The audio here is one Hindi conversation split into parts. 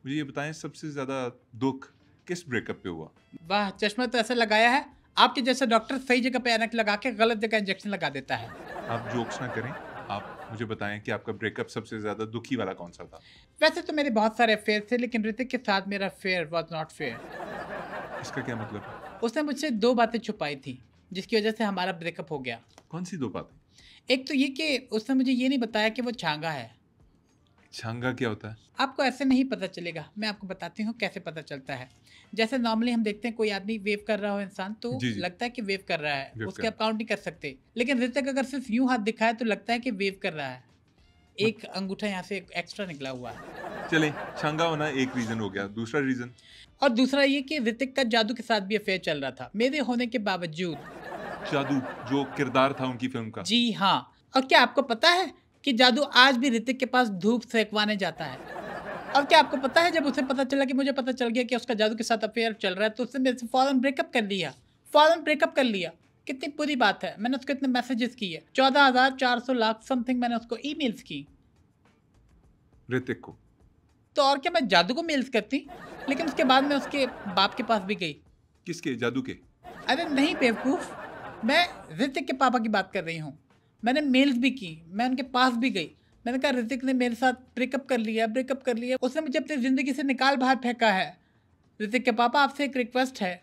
मुझे ये बताएं सबसे ज्यादा दुख किस ब्रेकअप पे हुआ? वाह, चश्मा तो ऐसा लगाया है आपके जैसा डॉक्टर सही जगह पे ऐनक लगा के गलत जगह इंजेक्शन लगा देता है। आप जोक्स ना करें। आप मुझे बताएं कि आपका ब्रेकअप सबसे ज्यादा दुखी वाला कौन सा था? वैसे तो मेरे बहुत सारे अफेयर थे, लेकिन ऋतिक के साथ मेरा अफेयर वाज नॉट फेयर। इसका क्या मतलब है? उसने मुझसे दो बातें छुपाई थी, जिसकी वजह से हमारा ब्रेकअप हो गया। कौन सी दो बातें? एक तो ये कि उसने मुझे ये नहीं बताया कि वो छांगा है। छांगा क्या होता है? आपको ऐसे नहीं पता चलेगा, मैं आपको बताती हूँ कैसे पता चलता है। जैसे नॉर्मली हम देखते हैं कोई आदमी वेव कर रहा हो इंसान, तो जी जी। लगता है कि वेव कर रहा है, वेव उसके कर। आप काउंट नहीं कर सकते। लेकिन ऋतिक अगर सिर्फ यूं हाथ दिखाए तो लगता है कि वेव कर रहा है। मत एक अंगूठा यहाँ से एक्स्ट्रा निकला हुआ है। चलें, छांगा होना एक रीजन हो गया, दूसरा रीजन? और दूसरा ये कि ऋतिक का जादू के साथ भी अफेयर चल रहा था मेरे होने के बावजूद। जादू, जो किरदार था उनकी फिल्म का। जी हाँ। और क्या आपको पता है कि जादू आज भी ऋतिक के पास धूप सेकवाने जाता है? और क्या आपको पता है, जब उसे पता चला कि मुझे पता चल गया कि उसका जादू के साथ अफेयर चल रहा है, तो उसने मेरे से फौरन ब्रेकअप कर लिया। फौरन ब्रेकअप कर लिया। कितनी बुरी बात है। मैंने उसको इतने मैसेजेस किए, 14,400 लाख समथिंग मैंने उसको ईमेल्स की। ऋतिक को? तो और क्या, मैं जादू को मेल्स करती। लेकिन उसके बाद मैं उसके बाप के पास भी गई। किसके? जादू के? अरे नहीं बेवकूफ, मैं ऋतिक के पापा की बात कर रही हूँ। मैंने मेल्स भी की, मैं उनके पास भी गई। मैंने कहा ऋतिक ने मेरे साथ ब्रेकअप कर लिया, ब्रेकअप कर लिया, उसने मुझे अपनी ज़िंदगी से निकाल बाहर फेंका है। ऋतिक के पापा, आपसे एक रिक्वेस्ट है,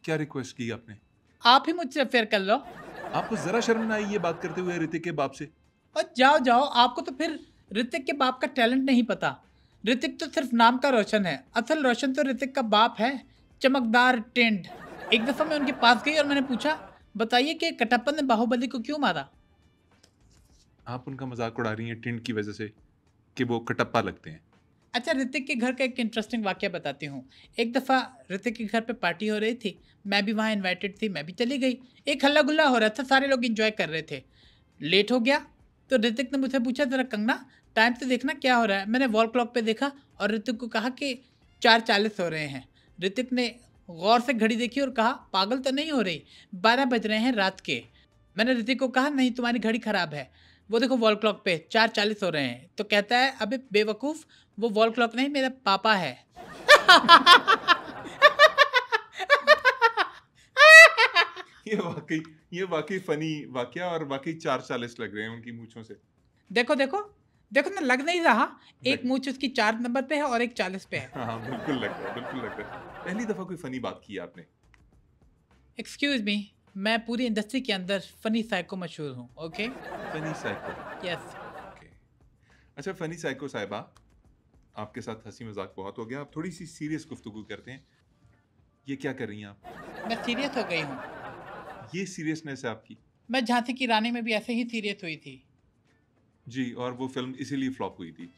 क्या रिक्वेस्ट की आपने? आप ही मुझसे अफेयर कर लो। आपको जरा शर्म ना आई ये बात करते हुए ऋतिक के बाप से? और जाओ जाओ, आपको तो फिर ऋतिक के बाप का टैलेंट नहीं पता। ऋतिक तो सिर्फ नाम का रोशन है, असल रोशन तो ऋतिक का बाप है। चमकदार टेंड। एक दफ़ा मैं उनके पास गई और मैंने पूछा, बताइए कि कटप्पा ने बाहुबली को क्यों मारा? आप उनका मजाक उड़ा रही हैं टिंड की वजह से कि वो कटप्पा लगते हैं। अच्छा, ऋतिक के घर का एक इंटरेस्टिंग वाक्य बताती हूँ। एक दफ़ा ऋतिक के घर पे पार्टी हो रही थी, मैं भी वहाँ इनवाइटेड थी, मैं भी चली गई। एक हल्ला गुल्ला हो रहा था, सारे लोग इंजॉय कर रहे थे। लेट हो गया तो ऋतिक ने मुझसे पूछा, ज़रा कंगना टाइम से देखना क्या हो रहा है। मैंने वॉल क्लॉक पे देखा और ऋतिक को कहा कि 4:40 हो रहे हैं। ऋतिक ने गौर से घड़ी देखी और कहा, पागल तो नहीं हो रही, 12 बज रहे हैं रात के। मैंने ऋतिक को कहा, नहीं तुम्हारी घड़ी ख़राब है, वो देखो वॉल क्लॉक पे 4:40 हो रहे हैं। तो कहता है, अबे बेवकूफ़, वो वॉल क्लॉक नहीं, मेरा पापा है। ये वाकई ये वाकई फनी वाकया और वाकई 4:40 लग रहे हैं उनकी मूंछों से। देखो देखो, देखो ना, लग नहीं रहा? एक लग मूंछ उसकी 4 नंबर पे है और एक 40 पे है। हाँ हाँ, बिल्कुल लग रहा है, बिल्कुल लग रहा है। पहली दफा कोई फनी बात की है आपने। एक्सक्यूज मी, मैं पूरी इंडस्ट्री के अंदर फनी साइको मशहूर हूँ। Okay. Funny psycho? Yes. Okay. अच्छा फनी साइको साहिबा, आपके साथ हंसी मजाक बहुत हो गया, आप थोड़ी सी सीरियस गुफ्तगू करते हैं। ये क्या कर रही हैं आप? मैं सीरियस हो गई हूँ। ये सीरियसनेस है आपकी? मैं झांसी की रानी में भी ऐसे ही सीरियस हुई थी। जी, और वो फिल्म इसीलिए फ्लॉप हुई थी।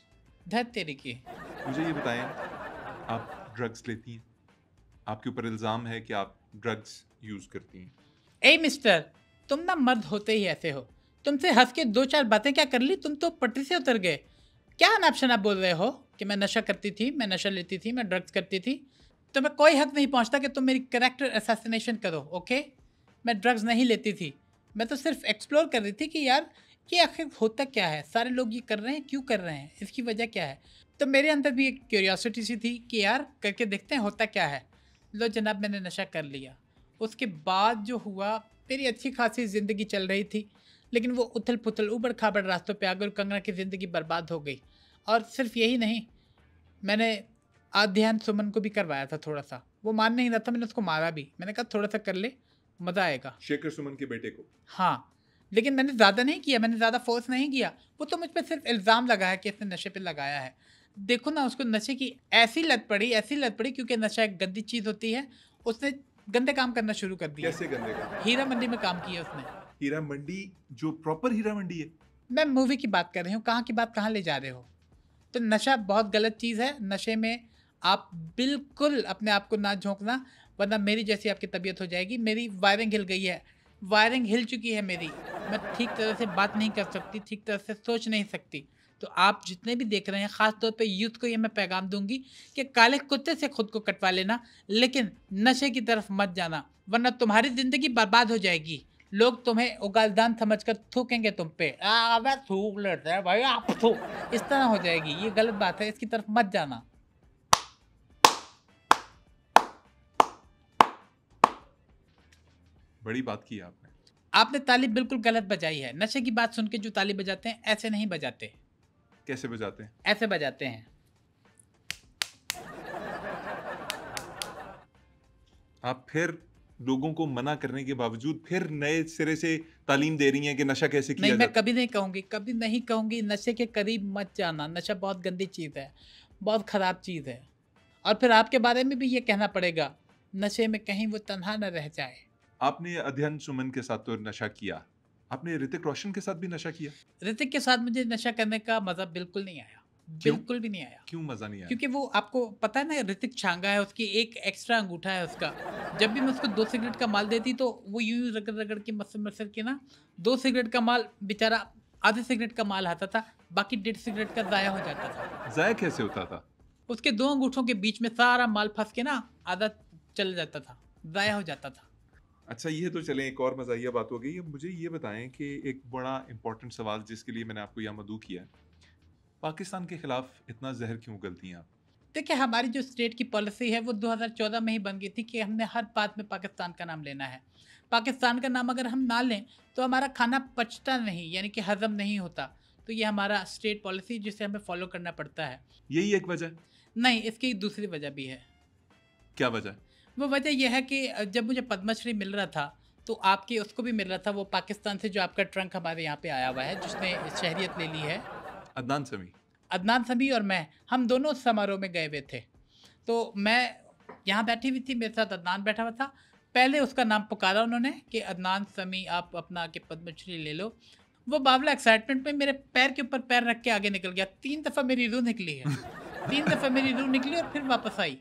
धर तेरी की। मुझे ये बताएं, आप ड्रग्स लेती हैं? आपके ऊपर इल्ज़ाम है कि आप ड्रग्स यूज़ करती हैं। ए मिस्टर, तुम ना मर्द होते ही ऐसे हो। तुमसे हंस के दो चार बातें क्या कर ली, तुम तो पटरी से उतर गए। क्या अनाप शनाप बोल रहे हो कि मैं नशा करती थी, मैं नशा लेती थी, मैं ड्रग्स करती थी? तुम्हें कोई हक नहीं पहुंचता कि तुम मेरी कैरेक्टर असैसिनेशन करो। ओके, मैं ड्रग्स नहीं लेती थी। मैं तो सिर्फ एक्सप्लोर कर रही थी कि यार ये आखिर होता क्या है, सारे लोग ये कर रहे हैं, क्यों कर रहे हैं, इसकी वजह क्या है। तो मेरे अंदर भी एक क्यूरियोसिटी सी थी कि यार करके देखते हैं होता क्या है। लो जनाब, मैंने नशा कर लिया। उसके बाद जो हुआ, मेरी अच्छी खासी ज़िंदगी चल रही थी, लेकिन वो उथल पुथल ऊबड़ खाबड़ रास्तों पे आ गई और कंगना की ज़िंदगी बर्बाद हो गई। और सिर्फ यही नहीं, मैंने अध्ययन सुमन को भी करवाया था थोड़ा सा। वो मान नहीं रहा था, मैंने उसको मारा भी। मैंने कहा थोड़ा सा कर ले, मज़ा आएगा। शेखर सुमन के बेटे को? हाँ, लेकिन मैंने ज़्यादा नहीं किया, मैंने ज़्यादा फोर्स नहीं किया। वो तो मुझ पर सिर्फ इल्ज़ाम लगाया कि इसने नशे पे लगाया है। देखो ना, उसको नशे की ऐसी लत पड़ी, ऐसी लत पड़ी, क्योंकि नशा एक गंदी चीज़ होती है। उसने गंदे काम करना शुरू कर दिए। कैसे गंदे का? हीरा मंडी में काम किया उसने। हीरा मंडी? जो प्रॉपर हीरा मंडी है? मैं मूवी की बात कर रही हूँ, कहाँ की बात कहाँ ले जा रहे हो? तो नशा बहुत गलत चीज़ है। नशे में आप बिल्कुल अपने आप को ना झोंकना, वरना मेरी जैसी आपकी तबीयत हो जाएगी। मेरी वायरिंग हिल गई है, वायरिंग हिल चुकी है मेरी। मैं ठीक तरह से बात नहीं कर सकती, ठीक तरह से सोच नहीं सकती। तो आप जितने भी देख रहे हैं, ख़ास तौर पे यूथ को ये मैं पैगाम दूंगी कि काले कुत्ते से खुद को कटवा लेना, लेकिन नशे की तरफ मत जाना, वरना तुम्हारी ज़िंदगी बर्बाद हो जाएगी। लोग तुम्हें उगालदान समझकर थूकेंगे तुम पे। अबे थूक लेते हैं भाई आप, थूक, इस तरह हो जाएगी। ये गलत बात है, इसकी तरफ मत जाना। बड़ी बात की आपने। आपने ताली बिल्कुल गलत बजाई है। नशे की बात सुन के जो ताली बजाते हैं ऐसे नहीं बजाते, कैसे बजाते हैं? ऐसे बजाते हैं। आप फिर लोगों को मना करने के बावजूद फिर नए सिरे से तालीम दे रही हैं कि नशा कैसे नहीं, किया मैं जाता है। कभी नहीं कहूँगी, कभी नहीं कहूँगी नशे के करीब मत जाना। नशा बहुत गंदी चीज़ है, बहुत ख़राब चीज़ है। और फिर आपके बारे में भी ये कहना पड़ेगा, नशे में कहीं वो तन्हा न रह जाए। आपने अध्ययन सुमन के साथ तो नशा किया, आपने ऋतिक रोशन के साथ भी नशा किया। ऋतिक के साथ मुझे नशा करने का मज़ा बिल्कुल नहीं आया, क्यों? बिल्कुल भी नहीं आया। क्यों मजा नहीं आया? क्योंकि वो आपको पता है ना, ऋतिक छांगा है, उसकी एक एक्स्ट्रा अंगूठा है उसका। जब भी मैं उसको 2 सिगरेट का माल देती तो वो यूँ रगड़-रगड़ के मसर-मसर के ना 2 सिगरेट का माल बेचारा, आधे सिगरेट का माल आता था, बाकी 1.5 सिगरेट का ज़ाया हो जाता था। ज़ाया कैसे होता था? उसके 2 अंगूठों के बीच में सारा माल फँस के ना आधा चल जाता था, ज़ाया हो जाता था। अच्छा, ये तो चलें एक और मज़ाहिया बात हो गई। अब मुझे ये बताएं कि एक बड़ा इम्पोर्टेंट सवाल जिसके लिए मैंने आपको यहाँ मदऊ किया है, पाकिस्तान के खिलाफ इतना जहर क्यों उगलती हैं आप? देखिए, हमारी जो स्टेट की पॉलिसी है वो 2014 में ही बन गई थी कि हमने हर बात में पाकिस्तान का नाम लेना है। पाकिस्तान का नाम अगर हम ना लें तो हमारा खाना पचता नहीं, यानी कि हज़म नहीं होता। तो ये हमारा स्टेट पॉलिसी जिसे हमें फॉलो करना पड़ता है। यही एक वजह है? नहीं, इसकी दूसरी वजह भी है। क्या वजह है? वो वजह यह है कि जब मुझे पद्मश्री मिल रहा था तो आपके उसको भी मिल रहा था, वो पाकिस्तान से जो आपका ट्रंक हमारे यहाँ पे आया हुआ है जिसने शहरियत ले ली है, अदनान समी। अदनान समी और मैं, हम दोनों उस समारोह में गए हुए थे। तो मैं यहाँ बैठी हुई थी, मेरे साथ अदनान बैठा हुआ था। पहले उसका नाम पुकारा उन्होंने कि अदनान समी आप अपना आके पद्मश्री ले लो। वो बावला एक्साइटमेंट में मेरे पैर के ऊपर पैर रख के आगे निकल गया। 3 दफ़ा मेरी रूह निकली है। 3 दफ़ा मेरी रूह निकली और फिर वापस आई।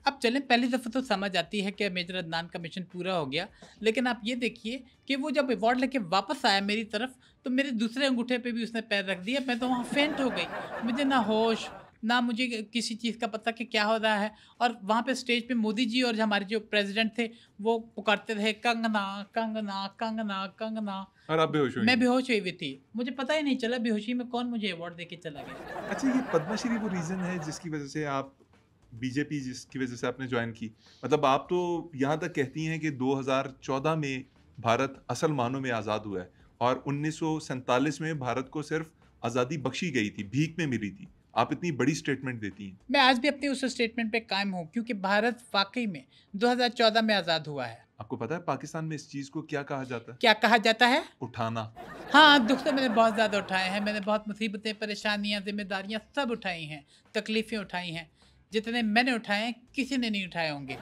अब चलें, पहली दफ़ा तो समझ आती है कि मेजर अदनान का मिशन पूरा हो गया, लेकिन आप ये देखिए कि वो जब अवार्ड लेके वापस आया मेरी तरफ तो मेरे दूसरे अंगूठे पे भी उसने पैर रख दिया। मैं तो वहाँ फेंट हो गई, मुझे ना होश ना मुझे किसी चीज़ का पता कि क्या हो रहा है। और वहाँ पे स्टेज पे मोदी जी और हमारे जो प्रेसिडेंट थे वो पुकारते रहे, कंगना कंगना कंगना कंगना। और आप बेहोश हुई मैं हैं। बेहोश हुई हुई थी, मुझे पता ही नहीं चला बेहोशी में कौन मुझे अवार्ड दे के चला गया। अच्छा, ये पद्मश्री वो रीज़न है जिसकी वजह से आप बीजेपी, जिसकी वजह से आपने ज्वाइन की? मतलब आप तो यहाँ तक कहती हैं कि 2014 में भारत असल मानों में आज़ाद हुआ है और 1947 में भारत को सिर्फ आज़ादी बख्शी गई थी, भीख में मिली थी। आप इतनी बड़ी स्टेटमेंट देती हैं। मैं आज भी अपने उस स्टेटमेंट पे कायम हूँ क्योंकि भारत वाकई में 2014 में आज़ाद हुआ है। आपको पता है पाकिस्तान में इस चीज़ को क्या कहा जाता है? क्या कहा जाता है? उठाना। हाँ, दुख तो मैंने बहुत ज़्यादा उठाए हैं। मैंने बहुत मुसीबतें, परेशानियाँ, ज़िम्मेदारियाँ सब उठाई हैं, तकलीफ़ें उठाई हैं। जितने मैंने उठाए हैं, किसी ने नहीं उठाए होंगे।